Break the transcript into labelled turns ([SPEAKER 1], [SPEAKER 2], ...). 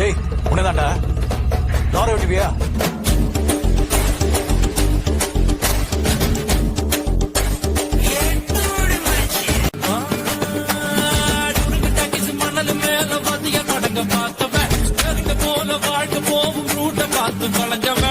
[SPEAKER 1] டேய் உன்னதாண்டா டோர விட்டுவியா?
[SPEAKER 2] மணல் மேல மதிய படங்க பார்த்தவன் போல வாழ்க்கை போகும் ரூட்ட பார்த்து பழஞ்சவன்